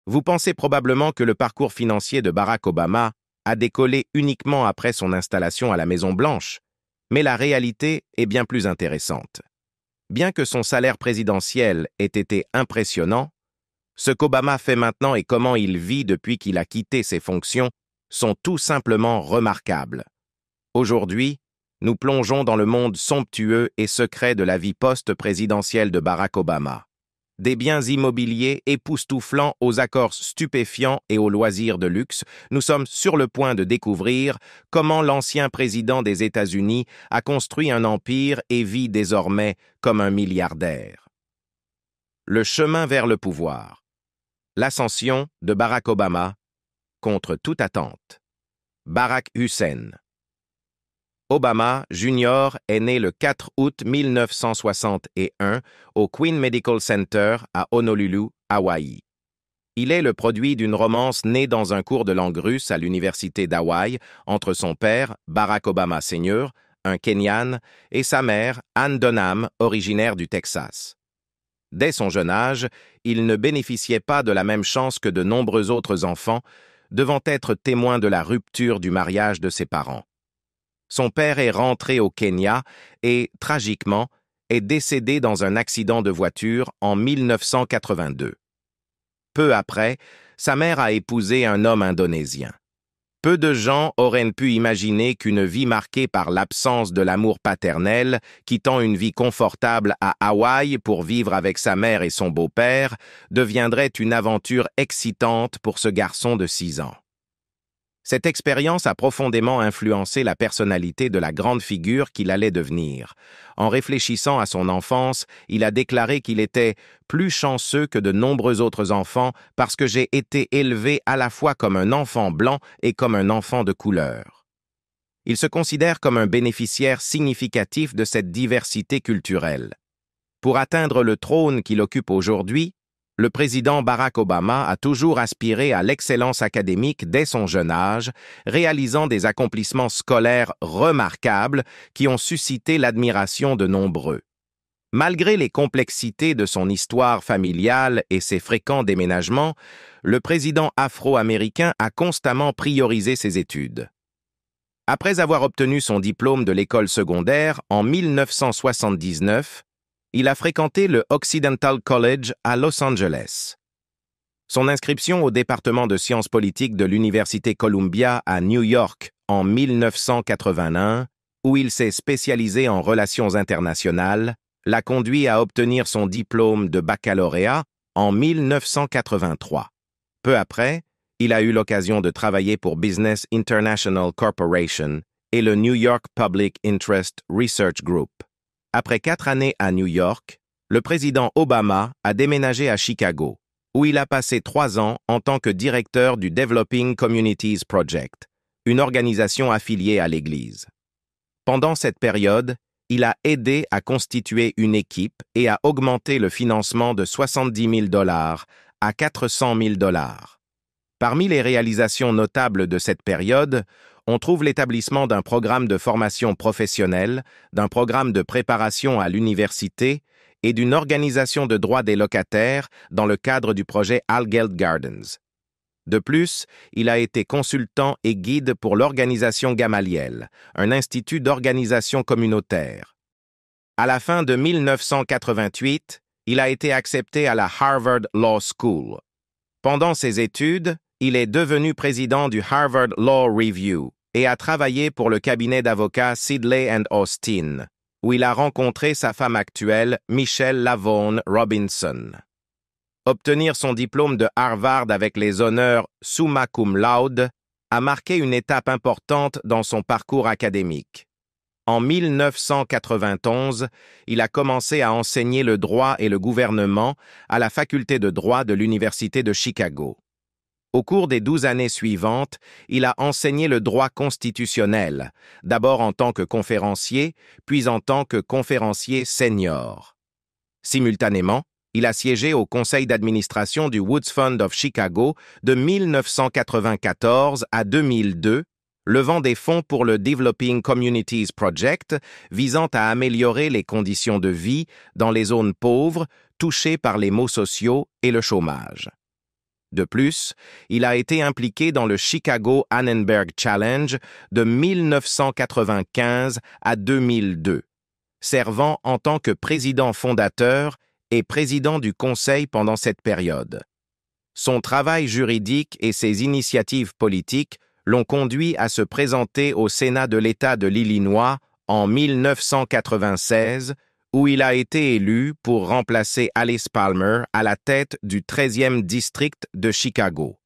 Vous pensez probablement que le parcours financier de Barack Obama a décollé uniquement après son installation à la Maison-Blanche, mais la réalité est bien plus intéressante. Bien que son salaire présidentiel ait été impressionnant, ce qu'Obama fait maintenant et comment il vit depuis qu'il a quitté ses fonctions sont tout simplement remarquables. Aujourd'hui, nous plongeons dans le monde somptueux et secret de la vie post-présidentielle de Barack Obama. Des biens immobiliers époustouflants aux accords stupéfiants et aux loisirs de luxe, nous sommes sur le point de découvrir comment l'ancien président des États-Unis a construit un empire et vit désormais comme un milliardaire. Le chemin vers le pouvoir. L'ascension de Barack Obama contre toute attente. Barack Hussein. Obama Jr. est né le 4 août 1961 au Queen Medical Center à Honolulu, Hawaï. Il est le produit d'une romance née dans un cours de langue russe à l'université d'Hawaï entre son père, Barack Obama Sr., un Kenyan, et sa mère, Anne Dunham, originaire du Texas. Dès son jeune âge, il ne bénéficiait pas de la même chance que de nombreux autres enfants, devant être témoin de la rupture du mariage de ses parents. Son père est rentré au Kenya et, tragiquement, est décédé dans un accident de voiture en 1982. Peu après, sa mère a épousé un homme indonésien. Peu de gens auraient pu imaginer qu'une vie marquée par l'absence de l'amour paternel, quittant une vie confortable à Hawaï pour vivre avec sa mère et son beau-père, deviendrait une aventure excitante pour ce garçon de 6 ans. Cette expérience a profondément influencé la personnalité de la grande figure qu'il allait devenir. En réfléchissant à son enfance, il a déclaré qu'il était « plus chanceux que de nombreux autres enfants parce que j'ai été élevé à la fois comme un enfant blanc et comme un enfant de couleur ». Il se considère comme un bénéficiaire significatif de cette diversité culturelle. Pour atteindre le trône qu'il occupe aujourd'hui, le président Barack Obama a toujours aspiré à l'excellence académique dès son jeune âge, réalisant des accomplissements scolaires remarquables qui ont suscité l'admiration de nombreux. Malgré les complexités de son histoire familiale et ses fréquents déménagements, le président afro-américain a constamment priorisé ses études. Après avoir obtenu son diplôme de l'école secondaire en 1979, il a fréquenté le Occidental College à Los Angeles. Son inscription au département de sciences politiques de l'Université Columbia à New York en 1981, où il s'est spécialisé en relations internationales, l'a conduit à obtenir son diplôme de baccalauréat en 1983. Peu après, il a eu l'occasion de travailler pour Business International Corporation et le New York Public Interest Research Group. Après 4 années à New York, le président Obama a déménagé à Chicago, où il a passé 3 ans en tant que directeur du Developing Communities Project, une organisation affiliée à l'Église. Pendant cette période, il a aidé à constituer une équipe et à augmenter le financement de $70 000 à $400 000. Parmi les réalisations notables de cette période, on trouve l'établissement d'un programme de formation professionnelle, d'un programme de préparation à l'université et d'une organisation de droits des locataires dans le cadre du projet Altgeld Gardens. De plus, il a été consultant et guide pour l'organisation Gamaliel, un institut d'organisation communautaire. À la fin de 1988, il a été accepté à la Harvard Law School. Pendant ses études, il est devenu président du Harvard Law Review et a travaillé pour le cabinet d'avocats Sidley & Austin, où il a rencontré sa femme actuelle, Michelle Lavone Robinson. Obtenir son diplôme de Harvard avec les honneurs summa cum laude a marqué une étape importante dans son parcours académique. En 1991, il a commencé à enseigner le droit et le gouvernement à la faculté de droit de l'Université de Chicago. Au cours des 12 années suivantes, il a enseigné le droit constitutionnel, d'abord en tant que conférencier, puis en tant que conférencier senior. Simultanément, il a siégé au conseil d'administration du Woods Fund of Chicago de 1994 à 2002, levant des fonds pour le Developing Communities Project, visant à améliorer les conditions de vie dans les zones pauvres touchées par les maux sociaux et le chômage. De plus, il a été impliqué dans le Chicago Annenberg Challenge de 1995 à 2002, servant en tant que président fondateur et président du conseil pendant cette période. Son travail juridique et ses initiatives politiques l'ont conduit à se présenter au Sénat de l'État de l'Illinois en 1996, où il a été élu pour remplacer Alice Palmer à la tête du 13e district de Chicago.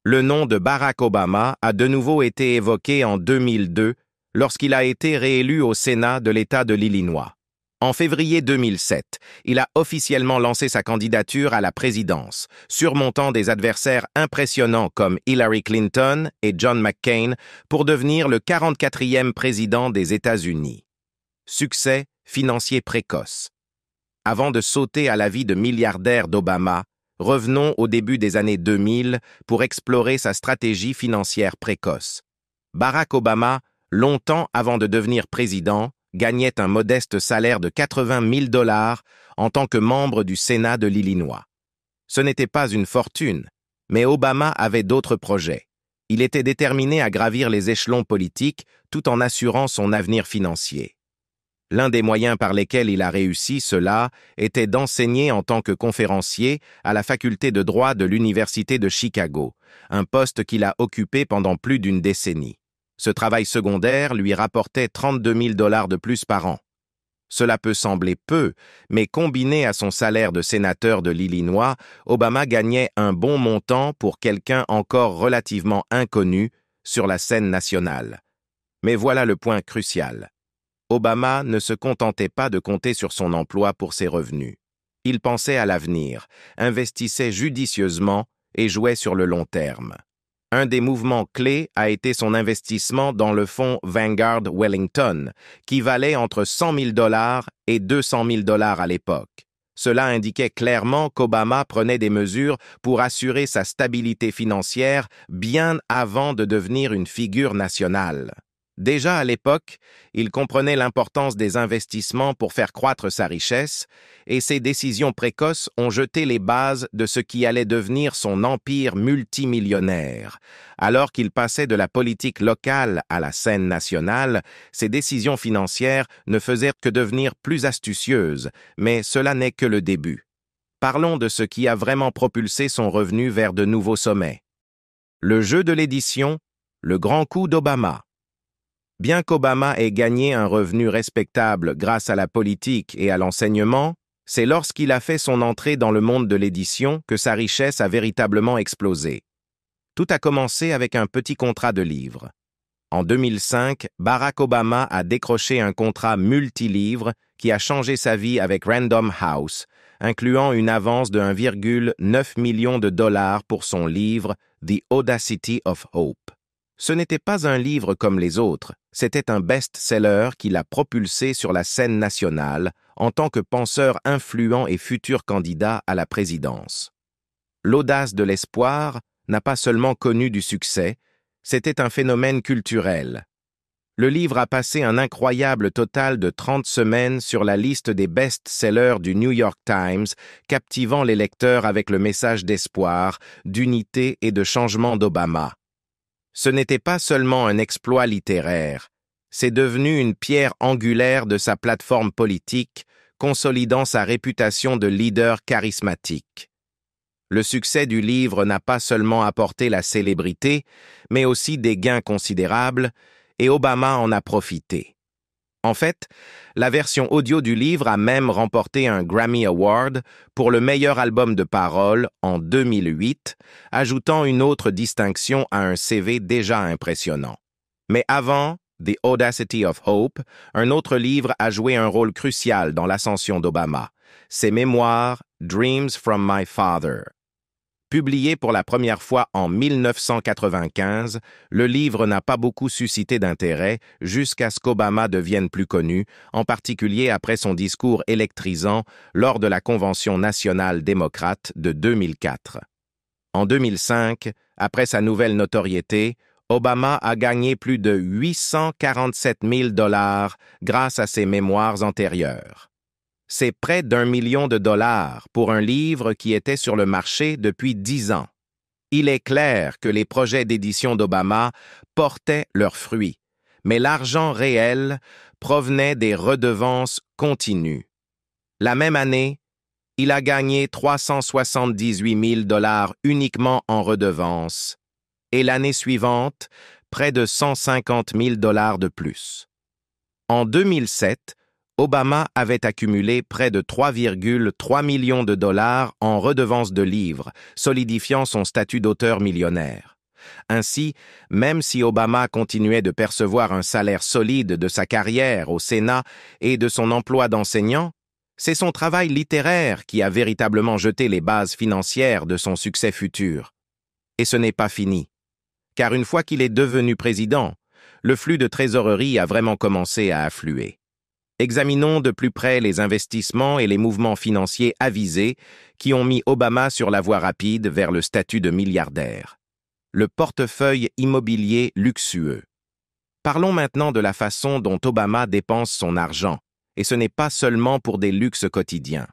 Le nom de Barack Obama a de nouveau été évoqué en 2002 lorsqu'il a été réélu au Sénat de l'État de l'Illinois. En février 2007, il a officiellement lancé sa candidature à la présidence, surmontant des adversaires impressionnants comme Hillary Clinton et John McCain pour devenir le 44e président des États-Unis. Succès financier précoce. Avant de sauter à la vie de milliardaire d'Obama, revenons au début des années 2000 pour explorer sa stratégie financière précoce. Barack Obama, longtemps avant de devenir président, gagnait un modeste salaire de 80 000 $ en tant que membre du Sénat de l'Illinois. Ce n'était pas une fortune, mais Obama avait d'autres projets. Il était déterminé à gravir les échelons politiques tout en assurant son avenir financier. L'un des moyens par lesquels il a réussi cela était d'enseigner en tant que conférencier à la faculté de droit de l'Université de Chicago, un poste qu'il a occupé pendant plus d'une décennie. Ce travail secondaire lui rapportait 32 000 $ de plus par an. Cela peut sembler peu, mais combiné à son salaire de sénateur de l'Illinois, Obama gagnait un bon montant pour quelqu'un encore relativement inconnu sur la scène nationale. Mais voilà le point crucial. Obama ne se contentait pas de compter sur son emploi pour ses revenus. Il pensait à l'avenir, investissait judicieusement et jouait sur le long terme. Un des mouvements clés a été son investissement dans le fonds Vanguard Wellington, qui valait entre 100 000 $ et 200 000 $ à l'époque. Cela indiquait clairement qu'Obama prenait des mesures pour assurer sa stabilité financière bien avant de devenir une figure nationale. Déjà à l'époque, il comprenait l'importance des investissements pour faire croître sa richesse, et ses décisions précoces ont jeté les bases de ce qui allait devenir son empire multimillionnaire. Alors qu'il passait de la politique locale à la scène nationale, ses décisions financières ne faisaient que devenir plus astucieuses, mais cela n'est que le début. Parlons de ce qui a vraiment propulsé son revenu vers de nouveaux sommets. Le jeu de l'édition, le grand coup d'Obama. Bien qu'Obama ait gagné un revenu respectable grâce à la politique et à l'enseignement, c'est lorsqu'il a fait son entrée dans le monde de l'édition que sa richesse a véritablement explosé. Tout a commencé avec un petit contrat de livres. En 2005, Barack Obama a décroché un contrat multilivre qui a changé sa vie avec Random House, incluant une avance de 1,9 million de $ pour son livre The Audacity of Hope. Ce n'était pas un livre comme les autres, c'était un best-seller qui l'a propulsé sur la scène nationale en tant que penseur influent et futur candidat à la présidence. L'audace de l'espoir n'a pas seulement connu du succès, c'était un phénomène culturel. Le livre a passé un incroyable total de 30 semaines sur la liste des best-sellers du New York Times, captivant les lecteurs avec le message d'espoir, d'unité et de changement d'Obama. Ce n'était pas seulement un exploit littéraire, c'est devenu une pierre angulaire de sa plateforme politique, consolidant sa réputation de leader charismatique. Le succès du livre n'a pas seulement apporté la célébrité, mais aussi des gains considérables, et Obama en a profité. En fait, la version audio du livre a même remporté un Grammy Award pour le meilleur album de paroles en 2008, ajoutant une autre distinction à un CV déjà impressionnant. Mais avant The Audacity of Hope, un autre livre a joué un rôle crucial dans l'ascension d'Obama, ses mémoires Dreams from My Father. Publié pour la première fois en 1995, le livre n'a pas beaucoup suscité d'intérêt jusqu'à ce qu'Obama devienne plus connu, en particulier après son discours électrisant lors de la Convention nationale démocrate de 2004. En 2005, après sa nouvelle notoriété, Obama a gagné plus de 847 000 $ grâce à ses mémoires antérieures. C'est près d'1 million de $ pour un livre qui était sur le marché depuis 10 ans. Il est clair que les projets d'édition d'Obama portaient leurs fruits, mais l'argent réel provenait des redevances continues. La même année, il a gagné 378 000 $ uniquement en redevances, et l'année suivante, près de 150 000 $ de plus. En 2007, Obama avait accumulé près de 3,3 millions de dollars en redevances de livres, solidifiant son statut d'auteur millionnaire. Ainsi, même si Obama continuait de percevoir un salaire solide de sa carrière au Sénat et de son emploi d'enseignant, c'est son travail littéraire qui a véritablement jeté les bases financières de son succès futur. Et ce n'est pas fini, car une fois qu'il est devenu président, le flux de trésorerie a vraiment commencé à affluer. Examinons de plus près les investissements et les mouvements financiers avisés qui ont mis Obama sur la voie rapide vers le statut de milliardaire. Le portefeuille immobilier luxueux. Parlons maintenant de la façon dont Obama dépense son argent, et ce n'est pas seulement pour des luxes quotidiens.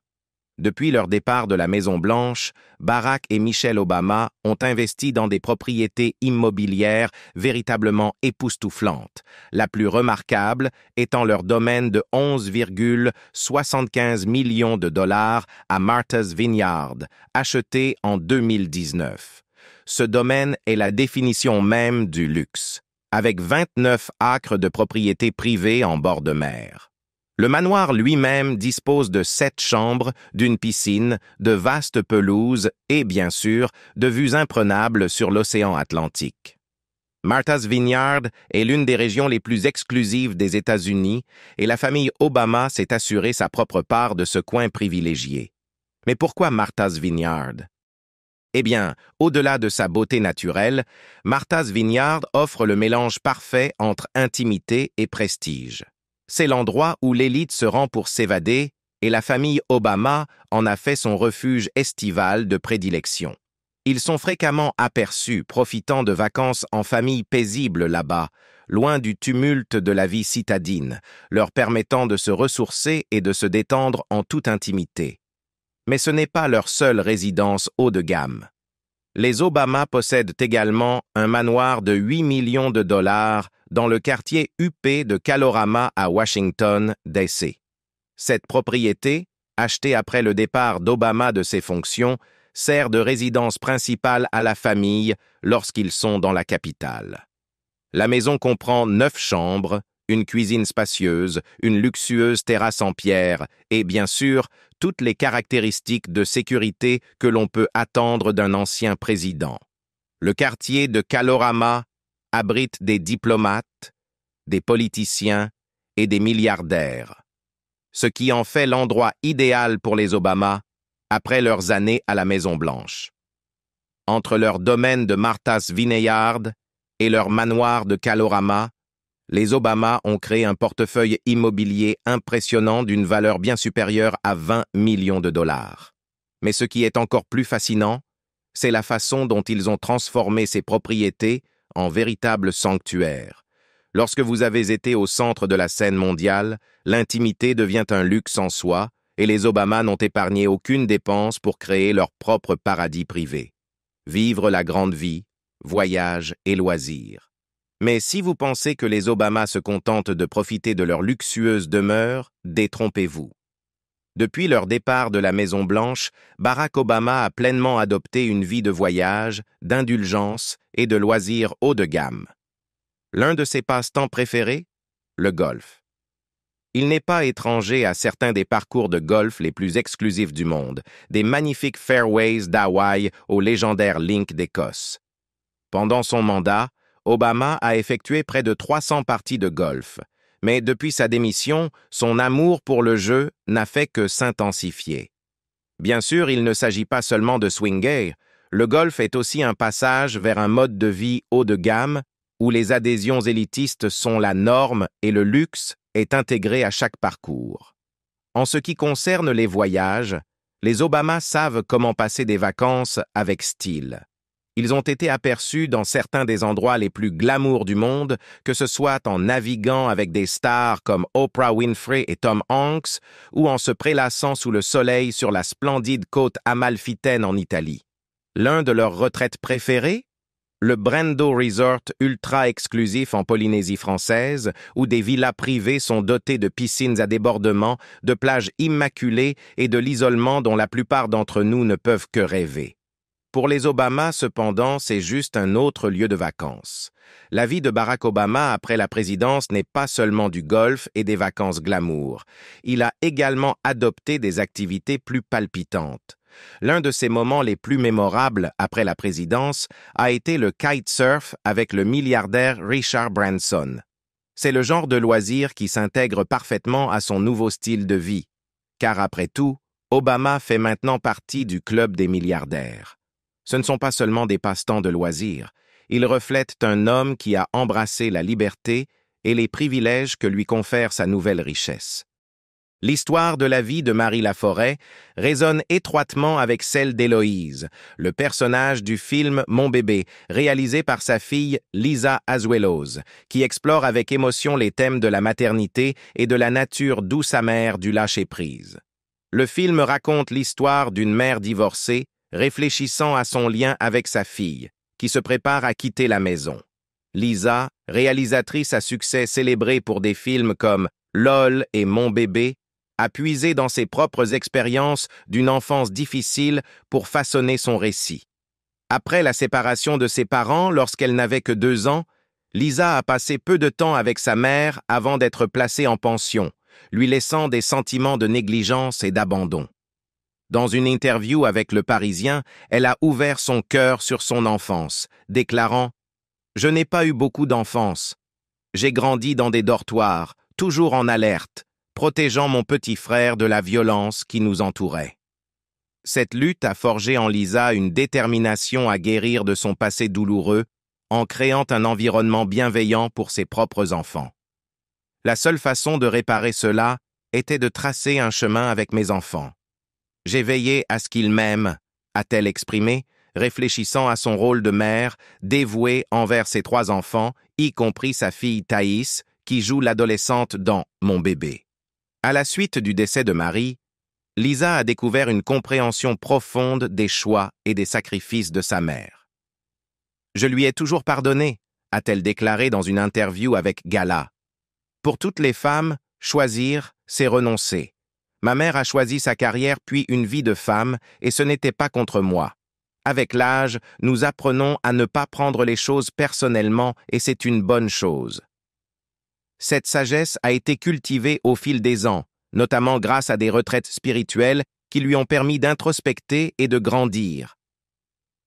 Depuis leur départ de la Maison-Blanche, Barack et Michelle Obama ont investi dans des propriétés immobilières véritablement époustouflantes, la plus remarquable étant leur domaine de 11,75 millions de dollars à Martha's Vineyard, acheté en 2019. Ce domaine est la définition même du luxe, avec 29 acres de propriétés privées en bord de mer. Le manoir lui-même dispose de 7 chambres, d'une piscine, de vastes pelouses et, bien sûr, de vues imprenables sur l'océan Atlantique. Martha's Vineyard est l'une des régions les plus exclusives des États-Unis et la famille Obama s'est assurée sa propre part de ce coin privilégié. Mais pourquoi Martha's Vineyard? Eh bien, au-delà de sa beauté naturelle, Martha's Vineyard offre le mélange parfait entre intimité et prestige. C'est l'endroit où l'élite se rend pour s'évader et la famille Obama en a fait son refuge estival de prédilection. Ils sont fréquemment aperçus profitant de vacances en famille paisibles là-bas, loin du tumulte de la vie citadine, leur permettant de se ressourcer et de se détendre en toute intimité. Mais ce n'est pas leur seule résidence haut de gamme. Les Obama possèdent également un manoir de 8 millions de dollars dans le quartier huppé de Kalorama à Washington, D.C. Cette propriété, achetée après le départ d'Obama de ses fonctions, sert de résidence principale à la famille lorsqu'ils sont dans la capitale. La maison comprend 9 chambres, une cuisine spacieuse, une luxueuse terrasse en pierre et, bien sûr, toutes les caractéristiques de sécurité que l'on peut attendre d'un ancien président. Le quartier de Kalorama abrite des diplomates, des politiciens et des milliardaires, ce qui en fait l'endroit idéal pour les Obama après leurs années à la Maison-Blanche. Entre leur domaine de Martha's Vineyard et leur manoir de Kalorama, les Obama ont créé un portefeuille immobilier impressionnant d'une valeur bien supérieure à 20 millions de dollars. Mais ce qui est encore plus fascinant, c'est la façon dont ils ont transformé ces propriétés en véritables sanctuaires. Lorsque vous avez été au centre de la scène mondiale, l'intimité devient un luxe en soi, et les Obama n'ont épargné aucune dépense pour créer leur propre paradis privé. Vivre la grande vie, voyages et loisirs. Mais si vous pensez que les Obama se contentent de profiter de leur luxueuse demeure, détrompez-vous. Depuis leur départ de la Maison-Blanche, Barack Obama a pleinement adopté une vie de voyage, d'indulgence et de loisirs haut de gamme. L'un de ses passe-temps préférés? Le golf. Il n'est pas étranger à certains des parcours de golf les plus exclusifs du monde, des magnifiques fairways d'Hawaï au légendaire Link d'Écosse. Pendant son mandat, Obama a effectué près de 300 parties de golf, mais depuis sa démission, son amour pour le jeu n'a fait que s'intensifier. Bien sûr, il ne s'agit pas seulement de swinger, le golf est aussi un passage vers un mode de vie haut de gamme où les adhésions élitistes sont la norme et le luxe est intégré à chaque parcours. En ce qui concerne les voyages, les Obama savent comment passer des vacances avec style. Ils ont été aperçus dans certains des endroits les plus glamour du monde, que ce soit en naviguant avec des stars comme Oprah Winfrey et Tom Hanks, ou en se prélassant sous le soleil sur la splendide côte amalfitaine en Italie. L'un de leurs retraites préférées? Le Brando Resort ultra exclusif en Polynésie française, où des villas privées sont dotées de piscines à débordement, de plages immaculées et de l'isolement dont la plupart d'entre nous ne peuvent que rêver. Pour les Obama, cependant, c'est juste un autre lieu de vacances. La vie de Barack Obama après la présidence n'est pas seulement du golf et des vacances glamour. Il a également adopté des activités plus palpitantes. L'un de ses moments les plus mémorables après la présidence a été le kitesurf avec le milliardaire Richard Branson. C'est le genre de loisir qui s'intègre parfaitement à son nouveau style de vie. Car après tout, Obama fait maintenant partie du club des milliardaires. Ce ne sont pas seulement des passe-temps de loisirs. Ils reflètent un homme qui a embrassé la liberté et les privilèges que lui confère sa nouvelle richesse. L'histoire de la vie de Marie Laforêt résonne étroitement avec celle d'Héloïse, le personnage du film Mon bébé, réalisé par sa fille Lisa Azuelos, qui explore avec émotion les thèmes de la maternité et de la nature douce amère du lâcher-prise. Le film raconte l'histoire d'une mère divorcée, réfléchissant à son lien avec sa fille, qui se prépare à quitter la maison. Lisa, réalisatrice à succès célébrée pour des films comme LOL et Mon bébé, a puisé dans ses propres expériences d'une enfance difficile pour façonner son récit. Après la séparation de ses parents lorsqu'elle n'avait que 2 ans, Lisa a passé peu de temps avec sa mère avant d'être placée en pension, lui laissant des sentiments de négligence et d'abandon. Dans une interview avec Le Parisien, elle a ouvert son cœur sur son enfance, déclarant « Je n'ai pas eu beaucoup d'enfance. J'ai grandi dans des dortoirs, toujours en alerte, protégeant mon petit frère de la violence qui nous entourait. » Cette lutte a forgé en Lisa une détermination à guérir de son passé douloureux en créant un environnement bienveillant pour ses propres enfants. La seule façon de réparer cela était de tracer un chemin avec mes enfants. J'ai veillé à ce qu'ils m'aiment, a-t-elle exprimé, réfléchissant à son rôle de mère, dévouée envers ses 3 enfants, y compris sa fille Thaïs, qui joue l'adolescente dans Mon bébé. À la suite du décès de Marie, Lisa a découvert une compréhension profonde des choix et des sacrifices de sa mère. « Je lui ai toujours pardonné », a-t-elle déclaré dans une interview avec Gala. « Pour toutes les femmes, choisir, c'est renoncer. Ma mère a choisi sa carrière puis une vie de femme et ce n'était pas contre moi. Avec l'âge, nous apprenons à ne pas prendre les choses personnellement et c'est une bonne chose. » Cette sagesse a été cultivée au fil des ans, notamment grâce à des retraites spirituelles qui lui ont permis d'introspecter et de grandir.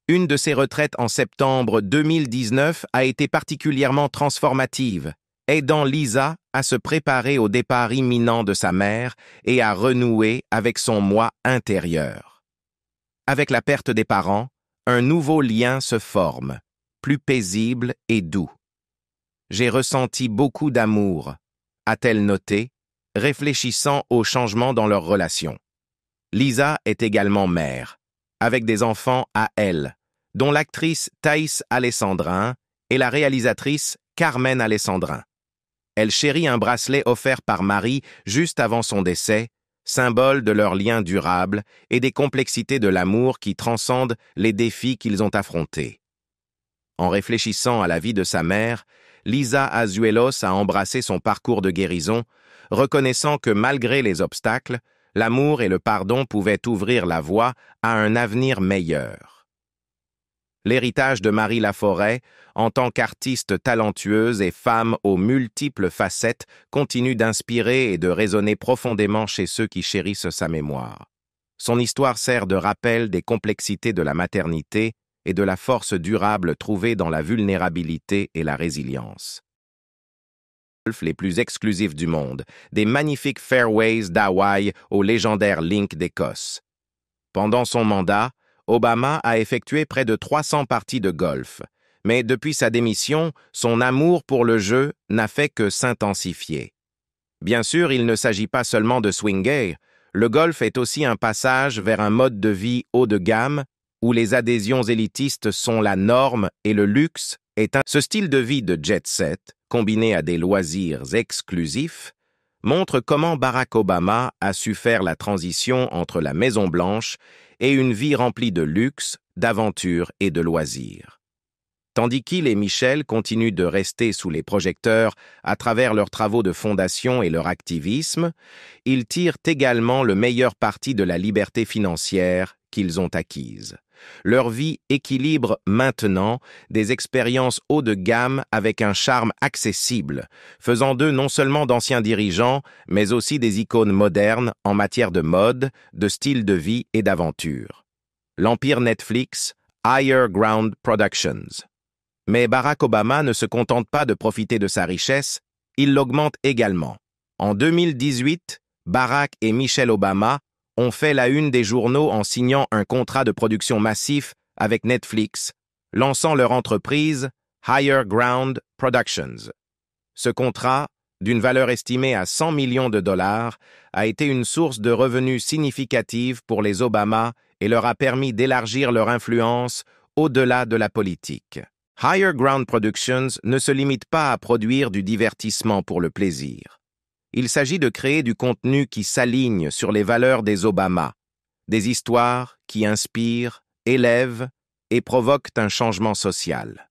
Une de ces retraites en septembre 2019 a été particulièrement transformative, aidant Lisa à se préparer au départ imminent de sa mère et à renouer avec son moi intérieur. Avec la perte des parents, un nouveau lien se forme, plus paisible et doux. J'ai ressenti beaucoup d'amour, a-t-elle noté, réfléchissant aux changements dans leur relation. Lisa est également mère, avec des enfants à elle, dont l'actrice Thaïs Alessandrin et la réalisatrice Carmen Alessandrin. Elle chérit un bracelet offert par Marie juste avant son décès, symbole de leur lien durable et des complexités de l'amour qui transcendent les défis qu'ils ont affrontés. En réfléchissant à la vie de sa mère, Lisa Azuelos a embrassé son parcours de guérison, reconnaissant que malgré les obstacles, l'amour et le pardon pouvaient ouvrir la voie à un avenir meilleur. L'héritage de Marie Laforêt, en tant qu'artiste talentueuse et femme aux multiples facettes, continue d'inspirer et de résonner profondément chez ceux qui chérissent sa mémoire. Son histoire sert de rappel des complexités de la maternité et de la force durable trouvée dans la vulnérabilité et la résilience. Les plus exclusifs du monde, des magnifiques fairways d'Hawaï au légendaire Link d'Écosse. Pendant son mandat, Obama a effectué près de 300 parties de golf, mais depuis sa démission, son amour pour le jeu n'a fait que s'intensifier. Bien sûr, il ne s'agit pas seulement de swinger, le golf est aussi un passage vers un mode de vie haut de gamme où les adhésions élitistes sont la norme et le luxe est un... Ce style de vie de jet-set, combiné à des loisirs exclusifs, montre comment Barack Obama a su faire la transition entre la Maison-Blanche et une vie remplie de luxe, d'aventure et de loisirs. Tandis qu'il et Michelle continuent de rester sous les projecteurs à travers leurs travaux de fondation et leur activisme, ils tirent également le meilleur parti de la liberté financière qu'ils ont acquise. Leur vie équilibre maintenant des expériences haut de gamme avec un charme accessible, faisant d'eux non seulement d'anciens dirigeants, mais aussi des icônes modernes en matière de mode, de style de vie et d'aventure. L'empire Netflix, Higher Ground Productions. Mais Barack Obama ne se contente pas de profiter de sa richesse, il l'augmente également. En 2018, Barack et Michelle Obama ont fait la une des journaux en signant un contrat de production massif avec Netflix, lançant leur entreprise Higher Ground Productions. Ce contrat, d'une valeur estimée à 100 millions de dollars, a été une source de revenus significative pour les Obama et leur a permis d'élargir leur influence au-delà de la politique. Higher Ground Productions ne se limite pas à produire du divertissement pour le plaisir. Il s'agit de créer du contenu qui s'aligne sur les valeurs des Obama, des histoires qui inspirent, élèvent et provoquent un changement social.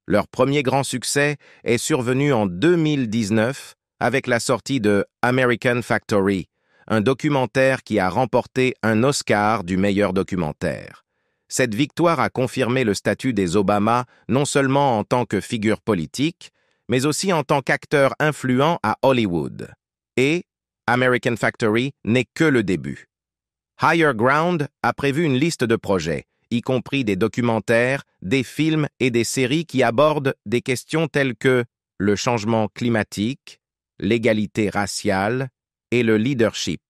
Leur premier grand succès est survenu en 2019 avec la sortie de American Factory, un documentaire qui a remporté un Oscar du meilleur documentaire. Cette victoire a confirmé le statut des Obama non seulement en tant que figure politique, mais aussi en tant qu'acteur influent à Hollywood. Et American Factory n'est que le début. Higher Ground a prévu une liste de projets, y compris des documentaires, des films et des séries qui abordent des questions telles que le changement climatique, l'égalité raciale et le leadership.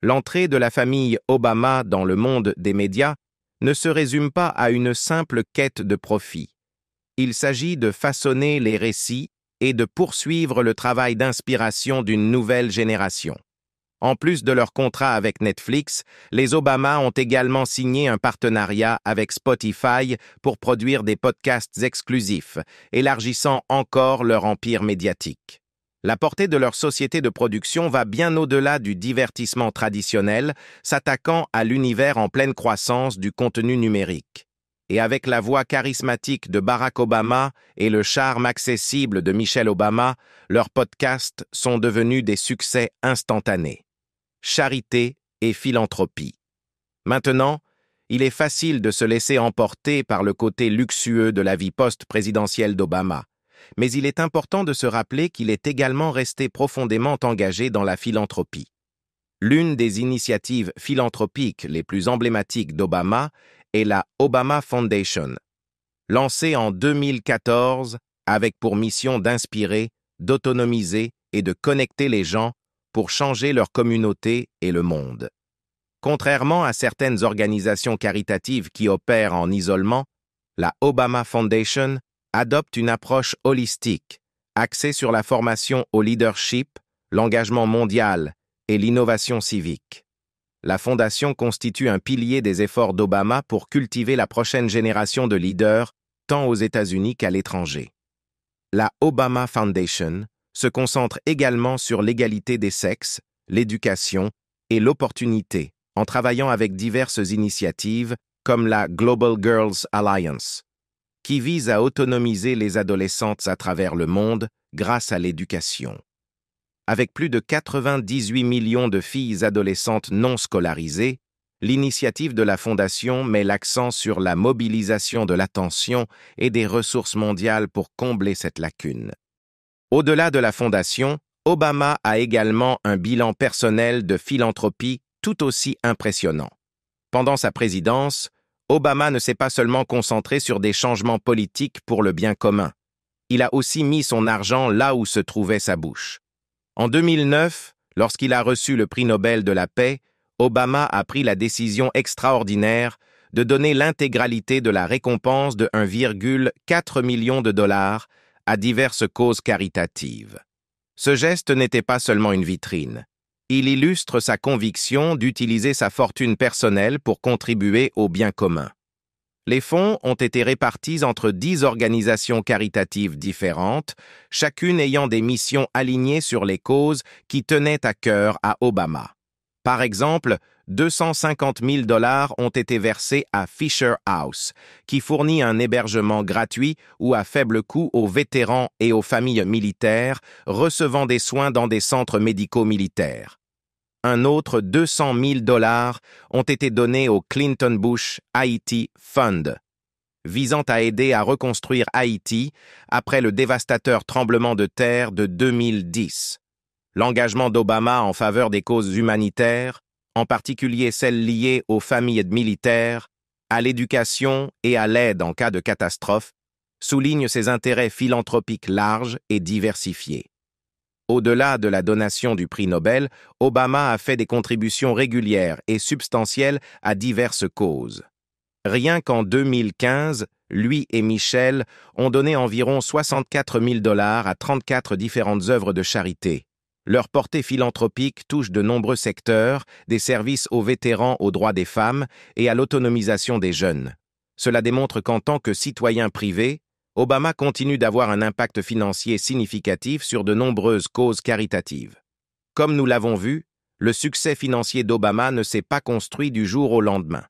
L'entrée de la famille Obama dans le monde des médias ne se résume pas à une simple quête de profit. Il s'agit de façonner les récits et de poursuivre le travail d'inspiration d'une nouvelle génération. En plus de leur contrat avec Netflix, les Obama ont également signé un partenariat avec Spotify pour produire des podcasts exclusifs, élargissant encore leur empire médiatique. La portée de leur société de production va bien au-delà du divertissement traditionnel, s'attaquant à l'univers en pleine croissance du contenu numérique. Et avec la voix charismatique de Barack Obama et le charme accessible de Michelle Obama, leurs podcasts sont devenus des succès instantanés. Charité et philanthropie. Maintenant, il est facile de se laisser emporter par le côté luxueux de la vie post-présidentielle d'Obama. Mais il est important de se rappeler qu'il est également resté profondément engagé dans la philanthropie. L'une des initiatives philanthropiques les plus emblématiques d'Obama est la Obama Foundation, lancée en 2014 avec pour mission d'inspirer, d'autonomiser et de connecter les gens pour changer leur communauté et le monde. Contrairement à certaines organisations caritatives qui opèrent en isolement, la Obama Foundation adopte une approche holistique, axée sur la formation au leadership, l'engagement mondial et l'innovation civique. La Fondation constitue un pilier des efforts d'Obama pour cultiver la prochaine génération de leaders, tant aux États-Unis qu'à l'étranger. La Obama Foundation se concentre également sur l'égalité des sexes, l'éducation et l'opportunité, en travaillant avec diverses initiatives comme la Global Girls Alliance, qui vise à autonomiser les adolescentes à travers le monde grâce à l'éducation. Avec plus de 98 millions de filles adolescentes non scolarisées, l'initiative de la Fondation met l'accent sur la mobilisation de l'attention et des ressources mondiales pour combler cette lacune. Au-delà de la Fondation, Obama a également un bilan personnel de philanthropie tout aussi impressionnant. Pendant sa présidence, Obama ne s'est pas seulement concentré sur des changements politiques pour le bien commun. Il a aussi mis son argent là où se trouvait sa bouche. En 2009, lorsqu'il a reçu le prix Nobel de la paix, Obama a pris la décision extraordinaire de donner l'intégralité de la récompense de 1,4 million de dollars à diverses causes caritatives. Ce geste n'était pas seulement une vitrine. Il illustre sa conviction d'utiliser sa fortune personnelle pour contribuer au bien commun. Les fonds ont été répartis entre 10 organisations caritatives différentes, chacune ayant des missions alignées sur les causes qui tenaient à cœur à Obama. Par exemple, 250 000 $ ont été versés à Fisher House, qui fournit un hébergement gratuit ou à faible coût aux vétérans et aux familles militaires recevant des soins dans des centres médicaux militaires. Un autre 200 000 $ ont été donnés au Clinton Bush Haiti Fund, visant à aider à reconstruire Haïti après le dévastateur tremblement de terre de 2010. L'engagement d'Obama en faveur des causes humanitaires, en particulier celles liées aux familles militaires, à l'éducation et à l'aide en cas de catastrophe, souligne ses intérêts philanthropiques larges et diversifiés. Au-delà de la donation du prix Nobel, Obama a fait des contributions régulières et substantielles à diverses causes. Rien qu'en 2015, lui et Michelle ont donné environ 64 000 $ à 34 différentes œuvres de charité. Leur portée philanthropique touche de nombreux secteurs, des services aux vétérans aux droits des femmes et à l'autonomisation des jeunes. Cela démontre qu'en tant que citoyen privé, Obama continue d'avoir un impact financier significatif sur de nombreuses causes caritatives. Comme nous l'avons vu, le succès financier d'Obama ne s'est pas construit du jour au lendemain.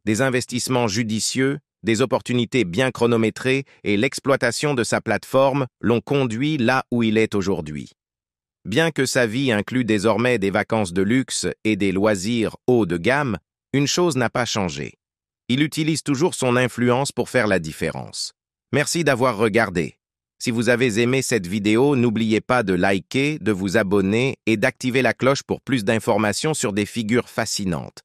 Des investissements judicieux, des opportunités bien chronométrées et l'exploitation de sa plateforme l'ont conduit là où il est aujourd'hui. Bien que sa vie inclue désormais des vacances de luxe et des loisirs haut de gamme, une chose n'a pas changé. Il utilise toujours son influence pour faire la différence. Merci d'avoir regardé. Si vous avez aimé cette vidéo, n'oubliez pas de liker, de vous abonner et d'activer la cloche pour plus d'informations sur des figures fascinantes.